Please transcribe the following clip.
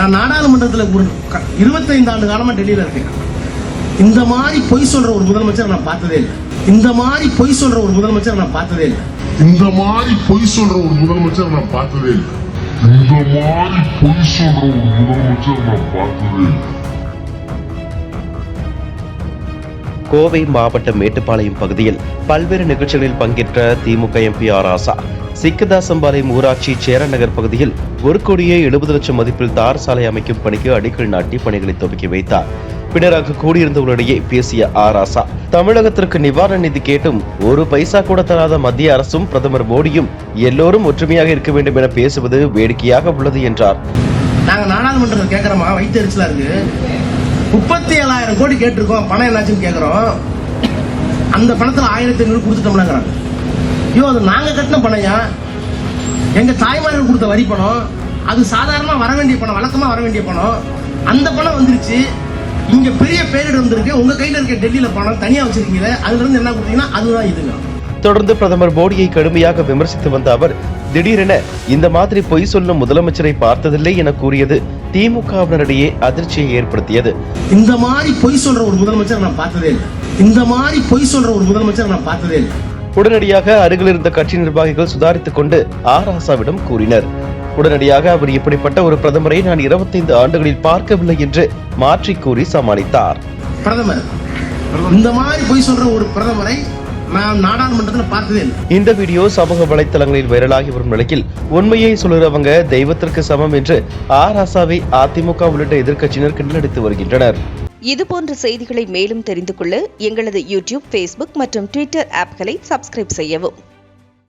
நான் நாடாளுமன்றத்தில் ஒரு 25 ஆண்டு காலமா டெல்லியில இருக்கேன். இந்த மாதிரி பொய் சொல்ற ஒரு முதலமைச்சர் நான் பார்த்ததே இல்லை. இந்த மாதிரி பொய் சொல்ற ஒரு முதலமைச்சர் நான் பார்த்ததே இல்லை. இந்த மாதிரி பொய் சொல்ற ஒரு முதலமைச்சர் நான் பார்த்ததே இல்லை. இந்த மாதிரி பொய் சொல்ற ஒரு முதலமைச்சர் நான் பார்த்ததே இல்லை. கோவை மாவட்டம் மேட்டுப்பாளையம் பகுதியில் பல்வேறு நிகழ்ச்சிகளில் பங்கேற்ற திமுக எம்பி ஆர் ராசா சிக்கதாசம்பாளையம் ஊராட்சி சேரநகர் பகுதியில் 1,70 லட்சம் மதிப்பில் தார் சாலை அமைக்கும் பணிக்கு அடிக்கல் நாட்டி பணிகளை துவக்கி வைத்தார். பின்னர் அங்கு கூடியிருந்தவர்களிடையே பேசிய ஆர் ராசா, தமிழகத்திற்கு நிவாரண நிதி கேட்டும் ஒரு பைசா கூட தராத மத்திய அரசும் பிரதமர் மோடியும் எல்லோரும் ஒற்றுமையாக இருக்க வேண்டும் என பேசுவது வேடிக்கையாக உள்ளது என்றார். நாங்க நாடாளுமன்றத்தில் கேட்கிறோமா, வைத்தறிச்சலா இருக்கு. 37,000 கோடி கேட்டிருக்கோம், பணம் என்னாச்சுன்னு கேட்கிறோம். அந்த பணத்துல 1,500 கொடுத்துட்டோம்னாங்கிறாங்க. ஐயோ, அது நாங்க கட்டின பணையா, எங்க தாய்மார்கள் கொடுத்த வரி பணம், அது சாதாரணமா வர வேண்டிய பணம், வழக்கமா வர வேண்டிய பணம். அந்த பணம் வந்துருச்சு, இங்க பெரிய பேரிடர் வந்திருக்கு, உங்க கையில இருக்க டெல்லியில பணம் தனியா வச்சிருக்கீங்க, அதுல இருந்து என்ன கொடுத்தீங்கன்னா அதுதான் இதுங்க. தொடர்ந்து பிரதமர் மோடியை கடுமையாக விமர்சித்து வந்த அவர் திடீரென இந்த மாதிரி பொய் சொல்லும் முதலமைச்சரை பார்த்ததில்லை என கூறியது திமுகவினரிடையே அதிர்ச்சியை ஏற்படுத்தியது. இந்த மாதிரி பொய் சொல்ற ஒரு முதலமைச்சர் நான் பார்த்ததே இல்லை. இந்த மாதிரி பொய் சொல்ற ஒரு முதலமைச்சர் நான் பார்த்ததே இல்லை. உடனடியாக அருகில் இருந்த கட்சி நிர்வாகிகள் சுதாரித்துக் கொண்டு ஆர் ராசாவிடம் கூறினர். உடனடியாக அவர் இப்படிப்பட்ட ஒரு பிரதமரை நான் 25 ஆண்டுகளில் பார்க்கவில்லை என்று மாற்றி கூறி சமாளித்தார். பிரதமர் இந்த மாதிரி பொய் சொல்ற ஒரு பிரதமரை நான் நாடாளுமன்றத்தில் பார்த்ததே இல்லை. இந்த வீடியோ சமூக வலைத்தளங்களில் வைரலாகி வரும் நிலையில் உண்மையை சொல்லுறவங்க தெய்வத்திற்கு சமம் என்று ஆர் ராசாவை அதிமுக உள்ளிட்ட எதிர்க்கட்சியினர் கிண்டலடித்து வருகின்றனர். இதுபோன்ற செய்திகளை மேலும் தெரிந்து கொள்ள எங்களது யூடியூப், ஃபேஸ்புக் மற்றும் ட்விட்டர் ஆப்களை சப்ஸ்கிரைப் செய்யவும்.